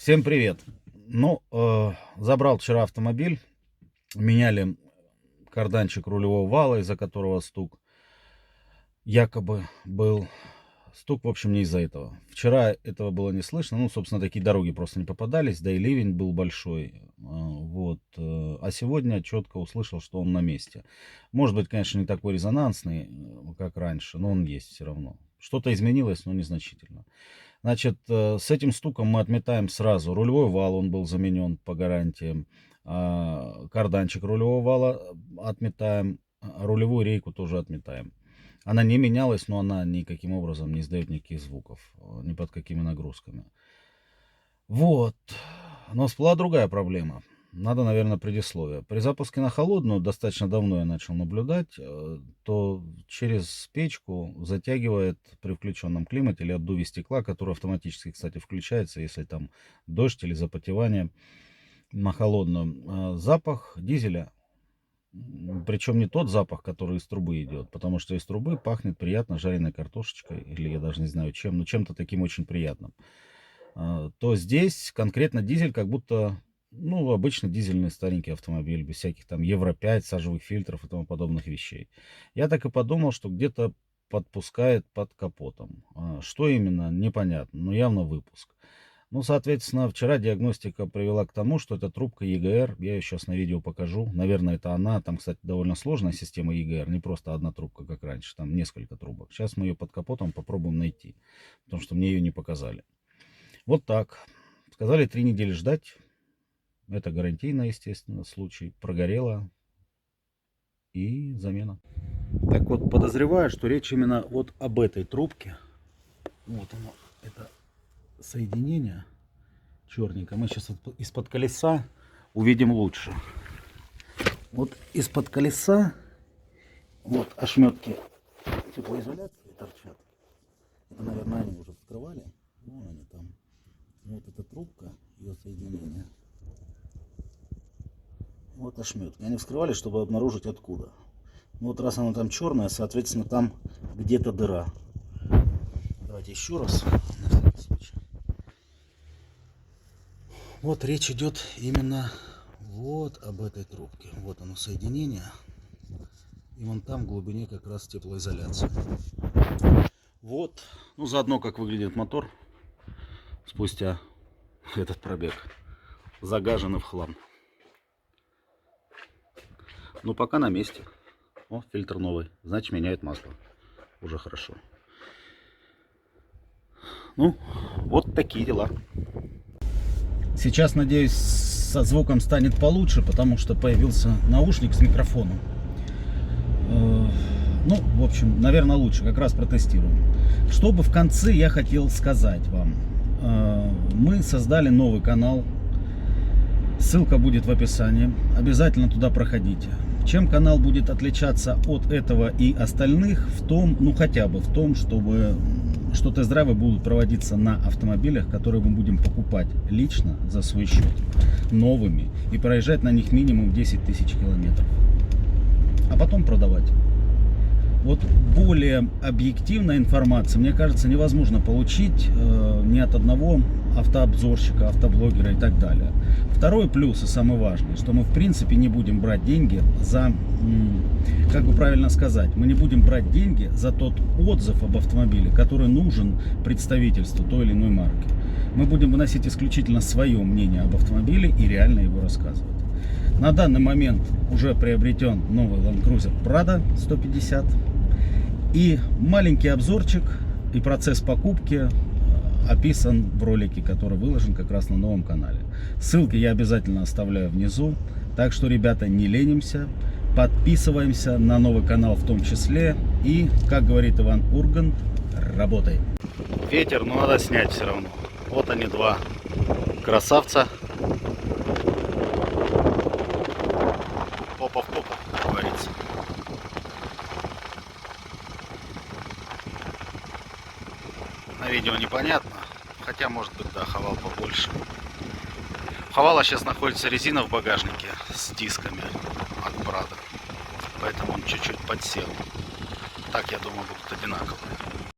Всем привет! Забрал вчера автомобиль, меняли карданчик рулевого вала, из-за которого стук якобы был. Стук, в общем, не из-за этого. Вчера этого было не слышно, собственно, такие дороги просто не попадались, да и ливень был большой. А сегодня четко услышал, что он на месте. Может быть, конечно, не такой резонансный, как раньше, но он есть все равно. Что-то изменилось, но незначительно. Значит, с этим стуком мы отметаем сразу. Рулевой вал, он был заменен по гарантии. Карданчик рулевого вала отметаем. Рулевую рейку тоже отметаем. Она не менялась, но она никаким образом не издает никаких звуков. Ни под какими нагрузками. Но всплыла другая проблема. Надо, наверное, предисловие. При запуске на холодную, достаточно давно я начал наблюдать, то через печку затягивает при включенном климате или отдуве стекла, который автоматически, кстати, включается, если там дождь или запотевание на холодную. Запах дизеля. Причем не тот запах, который из трубы идет, потому что из трубы пахнет приятно жареной картошечкой, или я даже не знаю чем, но чем-то таким очень приятным. То здесь конкретно дизель как будто, обычный дизельный старенький автомобиль, без всяких там Евро-5, сажевых фильтров и тому подобных вещей. Я так и подумал, что где-то подпускает под капотом. Что именно, непонятно, но явно выпуск. Соответственно, вчера диагностика привела к тому, что это трубка EGR. Я ее сейчас на видео покажу. Наверное, это она. Там, кстати, довольно сложная система EGR. Не просто одна трубка, как раньше. Там несколько трубок. Сейчас мы ее под капотом попробуем найти. Потому что мне ее не показали. Вот так. Сказали 3 недели ждать. Это гарантийно, естественно, случай. Прогорело. И замена. Так вот, подозреваю, что речь именно вот об этой трубке. Вот оно. Это соединение черненькое. Мы сейчас из-под колеса увидим лучше. Вот из-под колеса вот ошметки теплоизоляции торчат. Это, наверное, они уже вскрывали. Вон они там. Вот эта трубка, ее соединение. Вот ошметки. Они вскрывали, чтобы обнаружить откуда. Раз она там черная, соответственно, там где-то дыра. Давайте еще раз. На всякий случай. Вот речь идет именно вот об этой трубке. Вот оно соединение. И вон там в глубине как раз теплоизоляция. Заодно как выглядит мотор спустя этот пробег. Загаженный в хлам. Пока на месте. Фильтр новый. Значит, меняет масло. Уже хорошо. Вот такие дела. Сейчас, надеюсь, со звуком станет получше, потому что появился наушник с микрофоном. В общем, наверное, лучше. Как раз протестируем. Чтобы в конце я хотел сказать вам. Мы создали новый канал. Ссылка будет в описании. Обязательно туда проходите. Чем канал будет отличаться от этого и остальных? Хотя бы в том, что тест-драйвы будут проводиться на автомобилях, которые мы будем покупать лично за свой счет, новыми, и проезжать на них минимум 10 тысяч километров, а потом продавать. Более объективная информация, мне кажется, невозможно получить ни от одного автообзорщика, автоблогера и так далее. Второй плюс и самый важный, что мы в принципе не будем брать деньги за, как бы правильно сказать, мы не будем брать деньги за тот отзыв об автомобиле, который нужен представительству той или иной марки. Мы будем выносить исключительно свое мнение об автомобиле и реально его рассказывать. На данный момент уже приобретен новый Land Cruiser Prado 150. И маленький обзорчик и процесс покупки описан в ролике, который выложен как раз на новом канале. Ссылки я обязательно оставляю внизу. Так что, ребята, не ленимся. Подписываемся на новый канал в том числе. И, как говорит Иван Ургант, работай. Ветер, но надо снять все равно. Вот они, два красавца. Попа в попу, как говорится. На видео непонятно, хотя может быть, да, хавал побольше. У хавала сейчас находится резина в багажнике с дисками от Prado, поэтому он чуть-чуть подсел. Так, я думаю, будут одинаковые.